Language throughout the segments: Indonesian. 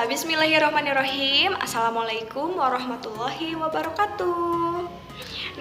Bismillahirrahmanirrahim. Assalamualaikum warahmatullahi wabarakatuh.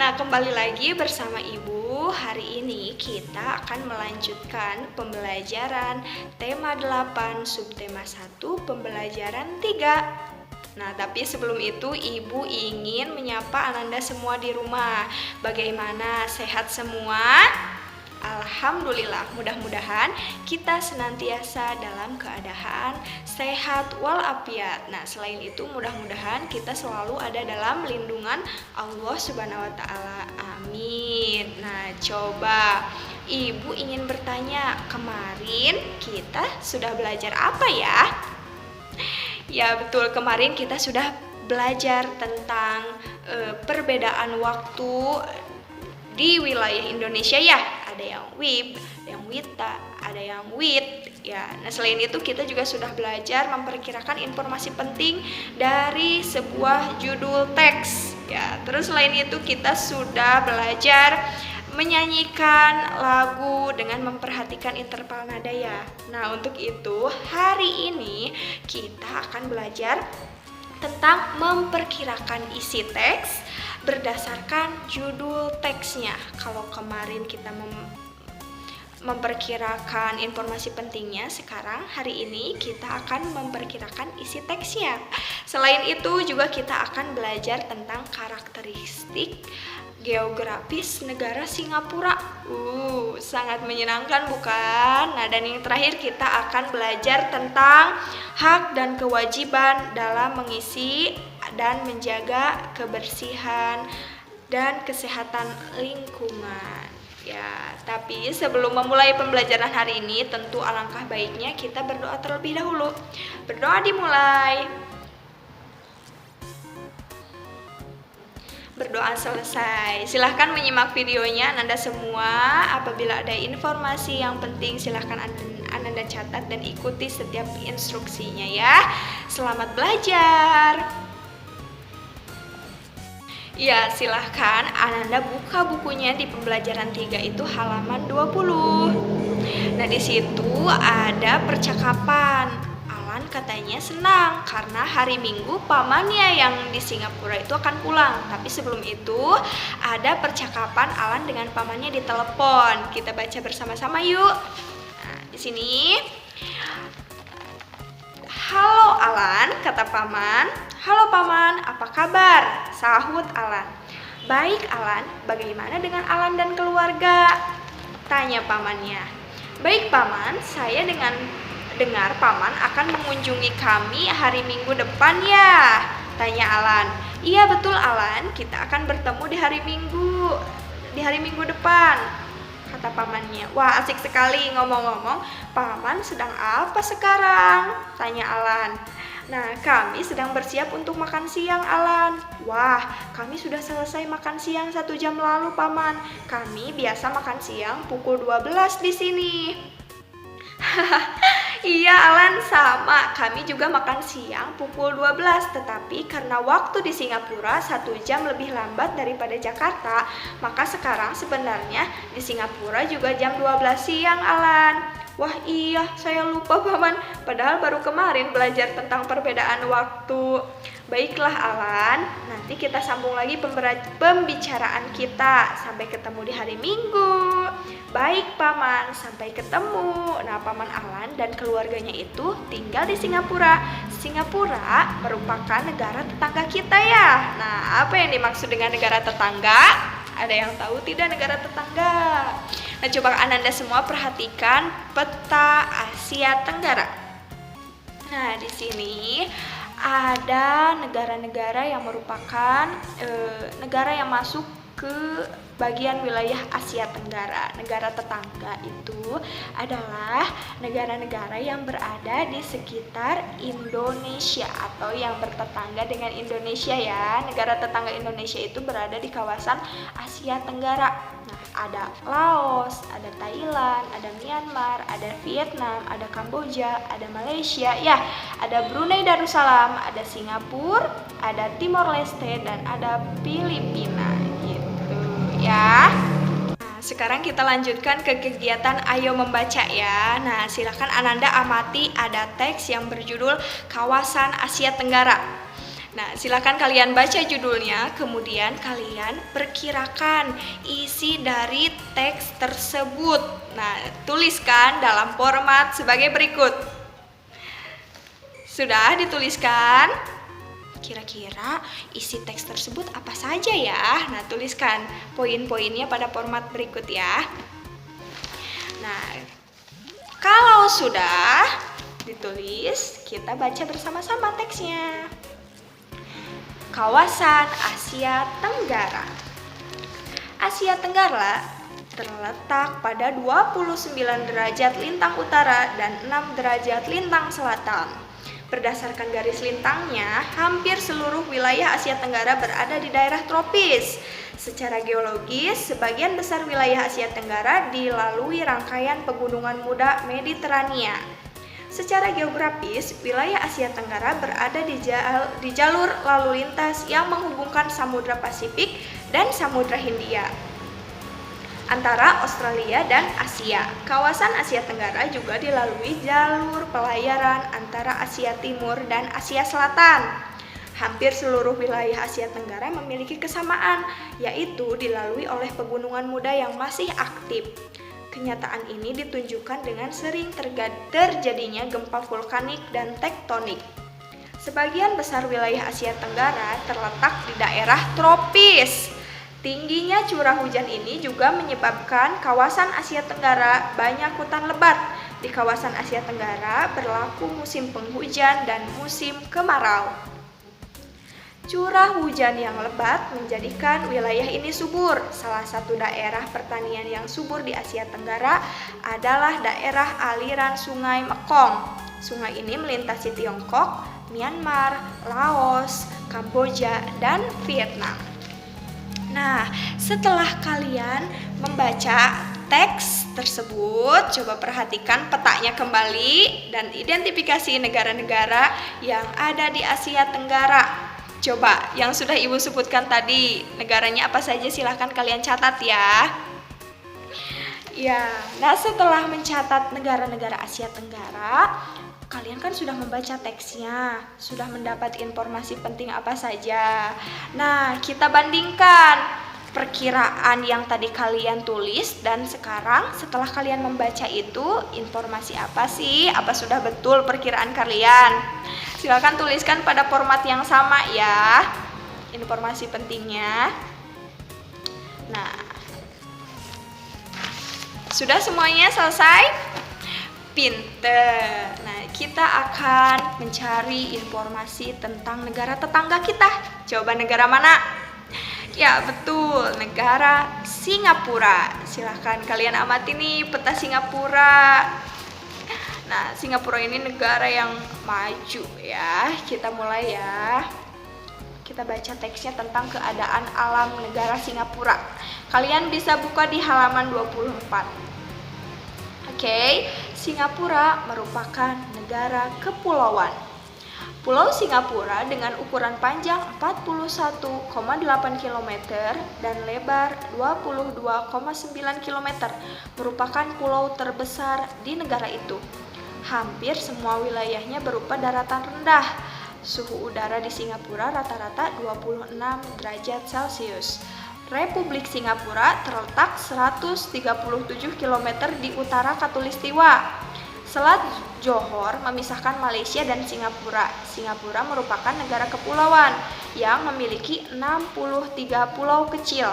Nah, kembali lagi bersama Ibu. Hari ini kita akan melanjutkan pembelajaran tema 8, subtema 1, pembelajaran 3. Nah, tapi sebelum itu Ibu ingin menyapa Ananda semua di rumah. Bagaimana, sehat semua? Alhamdulillah, mudah-mudahan kita senantiasa dalam keadaan sehat walafiat. Nah, selain itu mudah-mudahan kita selalu ada dalam lindungan Allah Subhanahu wa taala. Amin. Nah, coba Ibu ingin bertanya, kemarin kita sudah belajar apa ya? Ya, betul, kemarin kita sudah belajar tentang perbedaan waktu di wilayah Indonesia ya. Ada yang WIB, ada yang WITA, ada yang WIT ya. Nah, selain itu kita juga sudah belajar memperkirakan informasi penting dari sebuah judul teks ya. Terus selain itu kita sudah belajar menyanyikan lagu dengan memperhatikan interval nada ya. Nah, untuk itu hari ini kita akan belajar tentang memperkirakan isi teks berdasarkan judul teksnya. Kalau kemarin kita memperkirakan informasi pentingnya, sekarang hari ini kita akan memperkirakan isi teksnya. Selain itu juga kita akan belajar tentang karakteristik geografis negara Singapura. Sangat menyenangkan bukan? Nah, dan yang terakhir kita akan belajar tentang hak dan kewajiban dalam mengisi dan menjaga kebersihan dan kesehatan lingkungan. Ya, tapi sebelum memulai pembelajaran hari ini, tentu alangkah baiknya kita berdoa terlebih dahulu. Berdoa dimulai. Berdoa selesai. Silahkan menyimak videonya Ananda semua. Apabila ada informasi yang penting, silahkan Ananda catat dan ikuti setiap instruksinya ya. Selamat belajar. Ya, silahkan Ananda buka bukunya di pembelajaran 3 itu halaman 20. Nah, di situ ada percakapan. Alan katanya senang karena hari Minggu pamannya yang di Singapura itu akan pulang. Tapi sebelum itu ada percakapan Alan dengan pamannya di telepon. Kita baca bersama-sama yuk. Nah, di sini. Halo Alan, kata paman. Halo paman, apa kabar? Sahut Alan. Baik Alan, bagaimana dengan Alan dan keluarga? Tanya pamannya. Baik paman, saya dengar paman akan mengunjungi kami hari Minggu depan ya? Tanya Alan. Iya betul Alan, kita akan bertemu di hari Minggu depan, kata pamannya. Wah, asik sekali. Ngomong-ngomong, paman sedang apa sekarang? Tanya Alan. Nah, kami sedang bersiap untuk makan siang, Alan. Wah, kami sudah selesai makan siang 1 jam lalu, paman. Kami biasa makan siang pukul 12 di sini. Iya Alan, sama. Kami juga makan siang pukul 12. Tetapi karena waktu di Singapura 1 jam lebih lambat daripada Jakarta, maka sekarang sebenarnya di Singapura juga jam 12 siang, Alan. Wah iya, saya lupa paman. Padahal baru kemarin belajar tentang perbedaan waktu. Baiklah Alan, nanti kita sambung lagi pembicaraan kita. Sampai ketemu di hari Minggu. Baik paman, sampai ketemu. Nah, paman Alan dan keluarganya itu tinggal di Singapura. Singapura merupakan negara tetangga kita ya. Nah, apa yang dimaksud dengan negara tetangga? Ada yang tahu tidak negara tetangga? Nah, coba Ananda semua perhatikan peta Asia Tenggara. Nah, di sini ada negara-negara yang merupakan negara yang masuk ke bagian wilayah Asia Tenggara. Negara tetangga itu adalah negara-negara yang berada di sekitar Indonesia atau yang bertetangga dengan Indonesia ya. Negara tetangga Indonesia itu berada di kawasan Asia Tenggara. Nah, ada Laos, ada Thailand, ada Myanmar, ada Vietnam, ada Kamboja, ada Malaysia, ya, ada Brunei Darussalam, ada Singapura, ada Timor Leste, dan ada Filipina gitu ya. Nah, sekarang kita lanjutkan ke kegiatan Ayo Membaca ya. Nah, silakan Ananda amati ada teks yang berjudul Kawasan Asia Tenggara. Nah, silakan kalian baca judulnya, kemudian kalian perkirakan isi dari teks tersebut. Nah, tuliskan dalam format sebagai berikut. Sudah dituliskan? Kira-kira isi teks tersebut apa saja ya? Nah, tuliskan poin-poinnya pada format berikut ya. Nah, kalau sudah ditulis, kita baca bersama-sama teksnya. Kawasan Asia Tenggara. Asia Tenggara terletak pada 29 derajat lintang utara dan 6 derajat lintang selatan. Berdasarkan garis lintangnya, hampir seluruh wilayah Asia Tenggara berada di daerah tropis. Secara geologis, sebagian besar wilayah Asia Tenggara dilalui rangkaian pegunungan muda Mediterania. Secara geografis, wilayah Asia Tenggara berada di jalur lalu lintas yang menghubungkan Samudra Pasifik dan Samudra Hindia antara Australia dan Asia. Kawasan Asia Tenggara juga dilalui jalur pelayaran antara Asia Timur dan Asia Selatan. Hampir seluruh wilayah Asia Tenggara memiliki kesamaan, yaitu dilalui oleh pegunungan muda yang masih aktif. Kenyataan ini ditunjukkan dengan sering terjadinya gempa vulkanik dan tektonik. Sebagian besar wilayah Asia Tenggara terletak di daerah tropis. Tingginya curah hujan ini juga menyebabkan kawasan Asia Tenggara banyak hutan lebat. Di kawasan Asia Tenggara berlaku musim penghujan dan musim kemarau. Curah hujan yang lebat menjadikan wilayah ini subur. Salah satu daerah pertanian yang subur di Asia Tenggara adalah daerah aliran Sungai Mekong. Sungai ini melintasi Tiongkok, Myanmar, Laos, Kamboja, dan Vietnam. Nah, setelah kalian membaca teks tersebut, coba perhatikan petanya kembali dan identifikasi negara-negara yang ada di Asia Tenggara. Coba yang sudah Ibu sebutkan tadi, negaranya apa saja silahkan kalian catat ya. Ya, nah setelah mencatat negara-negara Asia Tenggara, kalian kan sudah membaca teksnya, sudah mendapat informasi penting apa saja. Nah, kita bandingkan perkiraan yang tadi kalian tulis dan sekarang setelah kalian membaca itu, informasi apa sih? Apa sudah betul perkiraan kalian? Silakan tuliskan pada format yang sama ya, informasi pentingnya. Nah, sudah semuanya selesai? Pinter. Nah, kita akan mencari informasi tentang negara tetangga kita. Coba negara mana? Ya, betul, negara Singapura. Silahkan kalian amati nih peta Singapura. Nah, Singapura ini negara yang maju ya. Kita mulai ya. Kita baca teksnya tentang keadaan alam negara Singapura. Kalian bisa buka di halaman 24. Oke, Singapura merupakan negara kepulauan. Pulau Singapura dengan ukuran panjang 41,8 km dan lebar 22,9 km merupakan pulau terbesar di negara itu. Hampir semua wilayahnya berupa daratan rendah. Suhu udara di Singapura rata-rata 26 derajat Celcius. Republik Singapura terletak 137 km di utara Khatulistiwa. Selat Johor memisahkan Malaysia dan Singapura. Singapura merupakan negara kepulauan yang memiliki 63 pulau kecil.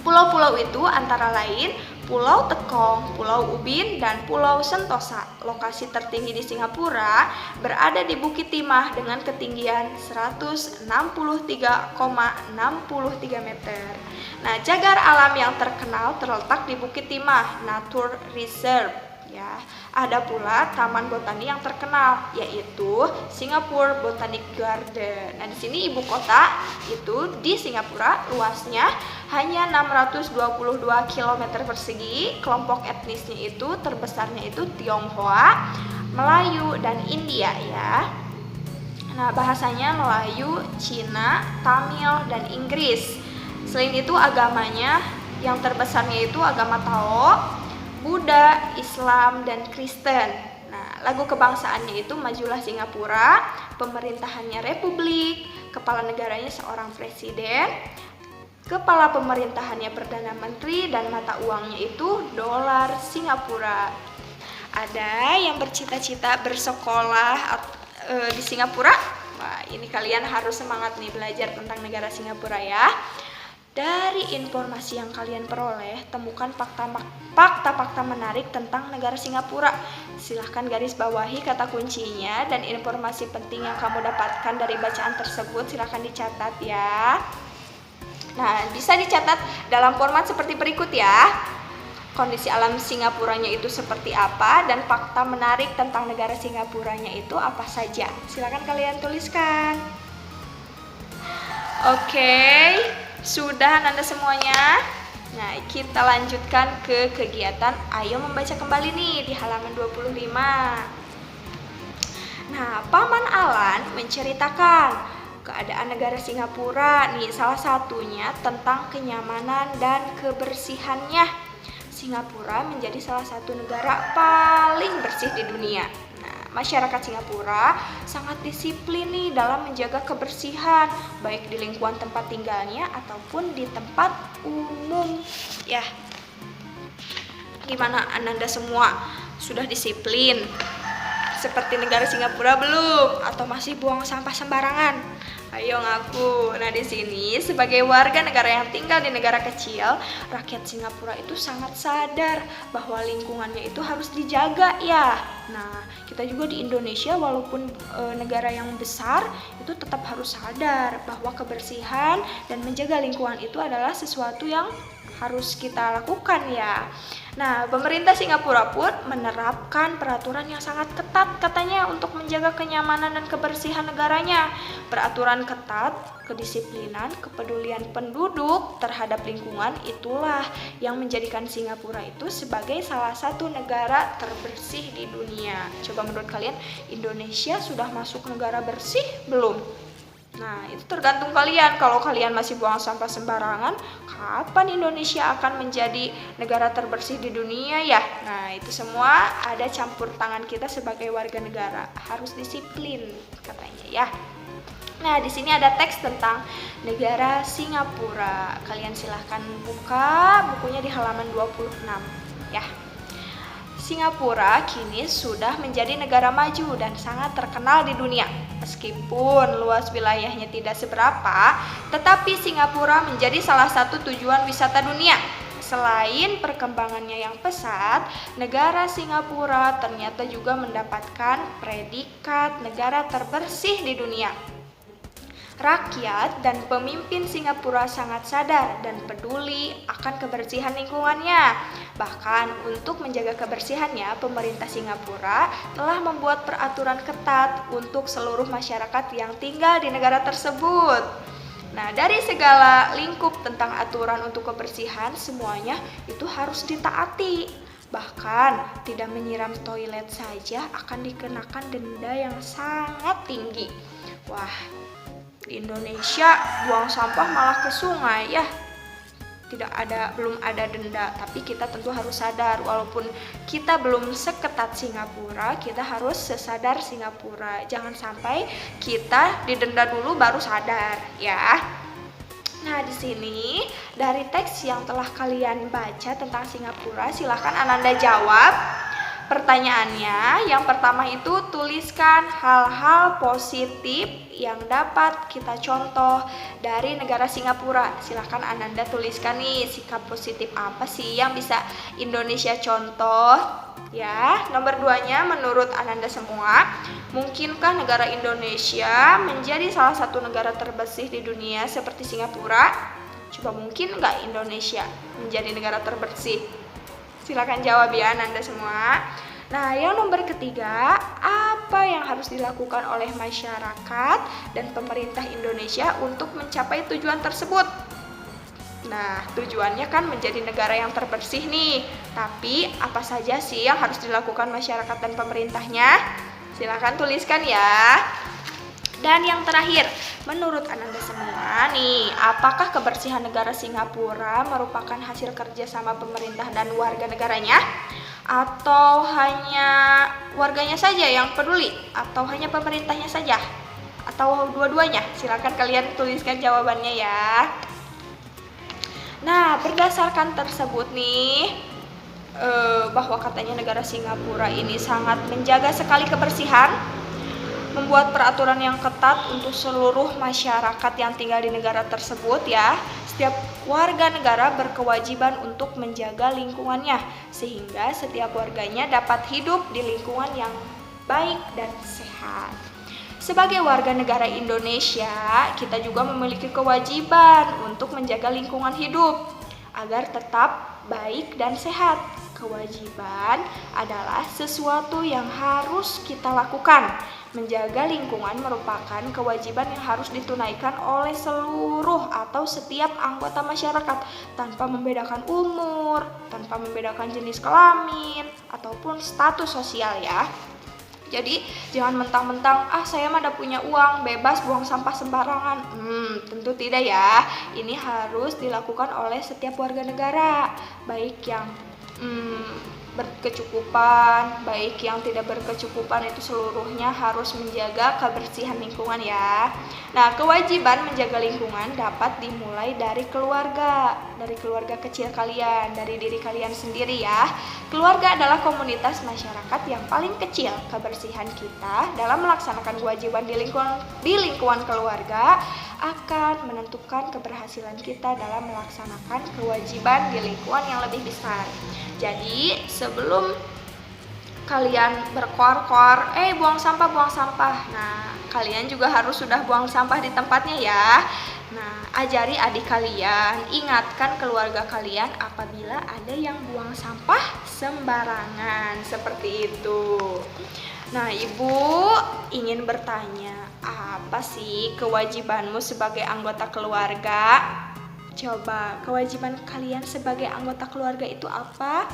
Pulau-pulau itu antara lain Pulau Tekong, Pulau Ubin, dan Pulau Sentosa. Lokasi tertinggi di Singapura berada di Bukit Timah dengan ketinggian 163,63 meter. Nah, cagar alam yang terkenal terletak di Bukit Timah Nature Reserve. Ya, ada pula taman botani yang terkenal yaitu Singapore Botanic Garden. Nah, di sini ibu kota itu di Singapura luasnya hanya 622 km persegi. Kelompok etnisnya itu terbesarnya itu Tionghoa, Melayu, dan India ya. Nah, bahasanya Melayu, Cina, Tamil, dan Inggris. Selain itu agamanya Yang terbesarnya itu agama Tao, Buddha, Islam, dan Kristen. Nah, lagu kebangsaannya itu Majulah Singapura, pemerintahannya republik, kepala negaranya seorang presiden, kepala pemerintahannya Perdana Menteri, dan mata uangnya itu dolar Singapura. Ada yang bercita-cita bersekolah di Singapura? Wah, ini kalian harus semangat nih belajar tentang negara Singapura ya. Dari informasi yang kalian peroleh, temukan fakta-fakta menarik tentang negara Singapura. Silahkan garis bawahi kata kuncinya dan informasi penting yang kamu dapatkan dari bacaan tersebut silahkan dicatat ya. Nah, bisa dicatat dalam format seperti berikut ya. Kondisi alam Singapuranya itu seperti apa dan fakta menarik tentang negara Singapuranya itu apa saja. Silahkan kalian tuliskan. Oke, sudah Anda semuanya? Nah, kita lanjutkan ke kegiatan Ayo Membaca Kembali nih di halaman 25. Nah, Paman Alan menceritakan keadaan negara Singapura nih, salah satunya tentang kenyamanan dan kebersihannya. Singapura menjadi salah satu negara paling bersih di dunia. Masyarakat Singapura sangat disiplin nih dalam menjaga kebersihan, baik di lingkungan tempat tinggalnya ataupun di tempat umum. Ya, gimana Ananda semua? Sudah disiplin seperti negara Singapura belum? Atau masih buang sampah sembarangan? Ayo ngaku. Nah, di sini sebagai warga negara yang tinggal di negara kecil, rakyat Singapura itu sangat sadar bahwa lingkungannya itu harus dijaga ya. Nah, kita juga di Indonesia walaupun negara yang besar itu tetap harus sadar bahwa kebersihan dan menjaga lingkungan itu adalah sesuatu yang harus kita lakukan ya. Nah, pemerintah Singapura pun menerapkan peraturan yang sangat ketat katanya untuk menjaga kenyamanan dan kebersihan negaranya. Peraturan ketat, kedisiplinan, kepedulian penduduk terhadap lingkungan itulah yang menjadikan Singapura itu sebagai salah satu negara terbersih di dunia. Coba menurut kalian, Indonesia sudah masuk negara bersih belum? Nah, itu tergantung kalian. Kalau kalian masih buang sampah sembarangan, kapan Indonesia akan menjadi negara terbersih di dunia ya? Nah, itu semua ada campur tangan kita sebagai warga negara. Harus disiplin katanya ya. Nah, di sini ada teks tentang negara Singapura. Kalian silahkan buka bukunya di halaman 26 ya. Singapura kini sudah menjadi negara maju dan sangat terkenal di dunia. Meskipun luas wilayahnya tidak seberapa, tetapi Singapura menjadi salah satu tujuan wisata dunia. Selain perkembangannya yang pesat, negara Singapura ternyata juga mendapatkan predikat negara terbersih di dunia. Rakyat dan pemimpin Singapura sangat sadar dan peduli akan kebersihan lingkungannya. Bahkan untuk menjaga kebersihannya, pemerintah Singapura telah membuat peraturan ketat untuk seluruh masyarakat yang tinggal di negara tersebut. Nah, dari segala lingkup tentang aturan untuk kebersihan, semuanya itu harus ditaati. Bahkan tidak menyiram toilet saja akan dikenakan denda yang sangat tinggi. Wah, di Indonesia buang sampah malah ke sungai ya. Belum ada denda, tapi kita tentu harus sadar walaupun kita belum seketat Singapura, kita harus sesadar Singapura. Jangan sampai kita didenda dulu baru sadar ya. Nah, di sini dari teks yang telah kalian baca tentang Singapura, silahkan Ananda jawab pertanyaannya. Yang pertama itu tuliskan hal-hal positif yang dapat kita contoh dari negara Singapura. Silahkan Ananda tuliskan nih, sikap positif apa sih yang bisa Indonesia contoh ya. Nomor 2-nya, menurut Ananda semua, mungkinkah negara Indonesia menjadi salah satu negara terbersih di dunia seperti Singapura? Coba mungkin nggak Indonesia menjadi negara terbersih? Silakan jawab ya Ananda semua. Nah, yang nomor ketiga, apa yang harus dilakukan oleh masyarakat dan pemerintah Indonesia untuk mencapai tujuan tersebut? Nah, tujuannya kan menjadi negara yang terbersih nih. Tapi apa saja sih yang harus dilakukan masyarakat dan pemerintahnya? Silakan tuliskan ya. Dan yang terakhir, menurut Ananda semua nih, apakah kebersihan negara Singapura merupakan hasil kerjasama pemerintah dan warga negaranya? Atau hanya warganya saja yang peduli? Atau hanya pemerintahnya saja? Atau dua-duanya? Silakan kalian tuliskan jawabannya ya. Nah, berdasarkan tersebut nih, bahwa katanya negara Singapura ini sangat menjaga sekali kebersihan, membuat peraturan yang ketat untuk seluruh masyarakat yang tinggal di negara tersebut ya. Setiap warga negara berkewajiban untuk menjaga lingkungannya, sehingga setiap warganya dapat hidup di lingkungan yang baik dan sehat. Sebagai warga negara Indonesia, kita juga memiliki kewajiban untuk menjaga lingkungan hidup agar tetap baik dan sehat. Kewajiban adalah sesuatu yang harus kita lakukan. Menjaga lingkungan merupakan kewajiban yang harus ditunaikan oleh seluruh atau setiap anggota masyarakat tanpa membedakan umur, tanpa membedakan jenis kelamin, ataupun status sosial ya. Jadi jangan mentang-mentang saya mah ada punya uang, bebas buang sampah sembarangan. Tentu tidak ya. Ini harus dilakukan oleh setiap warga negara, baik yang berkecukupan, baik yang tidak berkecukupan, itu seluruhnya harus menjaga kebersihan lingkungan ya. Nah, kewajiban menjaga lingkungan dapat dimulai dari keluarga kecil kalian, dari diri kalian sendiri ya. Keluarga adalah komunitas masyarakat yang paling kecil. Kebersihan kita dalam melaksanakan kewajiban di lingkungan keluarga akan menentukan keberhasilan kita dalam melaksanakan kewajiban di lingkungan yang lebih besar. Jadi sebelum kalian berkoar-koar, buang sampah. Nah, kalian juga harus sudah buang sampah di tempatnya ya. Nah, ajari adik kalian, ingatkan keluarga kalian apabila ada yang buang sampah sembarangan seperti itu. Nah, Ibu ingin bertanya, apa sih kewajibanmu sebagai anggota keluarga? Coba, kewajiban kalian sebagai anggota keluarga itu apa?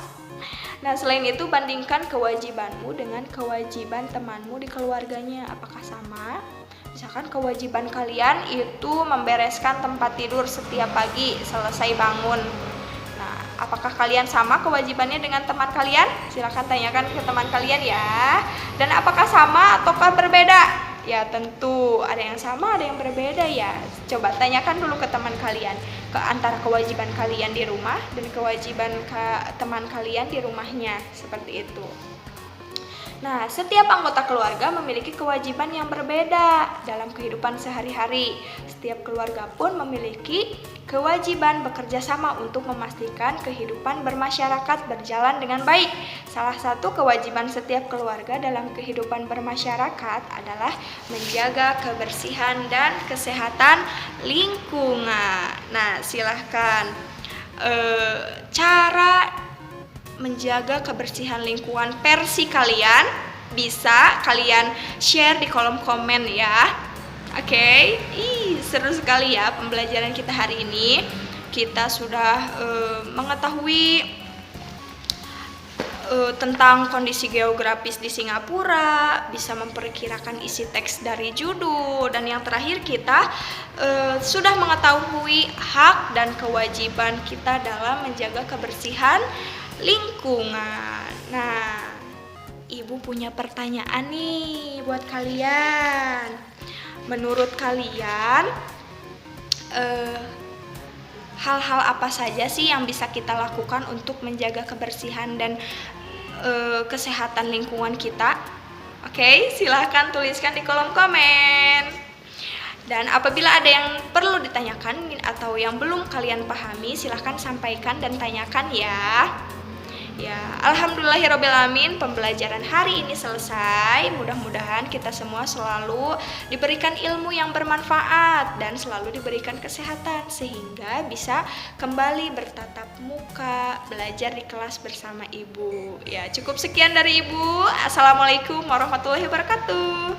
Nah, selain itu bandingkan kewajibanmu dengan kewajiban temanmu di keluarganya. Apakah sama? Misalkan kewajiban kalian itu membereskan tempat tidur setiap pagi selesai bangun. Nah, apakah kalian sama kewajibannya dengan teman kalian? Silakan tanyakan ke teman kalian ya. Dan apakah sama ataukah berbeda? Ya tentu ada yang sama, ada yang berbeda ya. Coba tanyakan dulu ke teman kalian, ke antara kewajiban kalian di rumah dan kewajiban teman kalian di rumahnya, seperti itu. Nah, setiap anggota keluarga memiliki kewajiban yang berbeda dalam kehidupan sehari-hari. Setiap keluarga pun memiliki kewajiban bekerja sama untuk memastikan kehidupan bermasyarakat berjalan dengan baik. Salah satu kewajiban setiap keluarga dalam kehidupan bermasyarakat adalah menjaga kebersihan dan kesehatan lingkungan. Nah, silahkan cara menjaga kebersihan lingkungan versi kalian bisa kalian share di kolom komen ya. Oke, seru sekali ya pembelajaran kita hari ini. Kita sudah mengetahui tentang kondisi geografis di Singapura, bisa memperkirakan isi teks dari judul, dan yang terakhir kita sudah mengetahui hak dan kewajiban kita dalam menjaga kebersihan lingkungan. Nah, Ibu punya pertanyaan nih buat kalian. Menurut kalian, hal-hal apa saja sih yang bisa kita lakukan untuk menjaga kebersihan dan kesehatan lingkungan kita? Oke, silahkan tuliskan di kolom komen. Dan apabila ada yang perlu ditanyakan atau yang belum kalian pahami, silahkan sampaikan dan tanyakan ya. Ya, alhamdulillahirobbilalamin, pembelajaran hari ini selesai. Mudah-mudahan kita semua selalu diberikan ilmu yang bermanfaat dan selalu diberikan kesehatan sehingga bisa kembali bertatap muka, belajar di kelas bersama Ibu. Ya, cukup sekian dari Ibu. Assalamualaikum warahmatullahi wabarakatuh.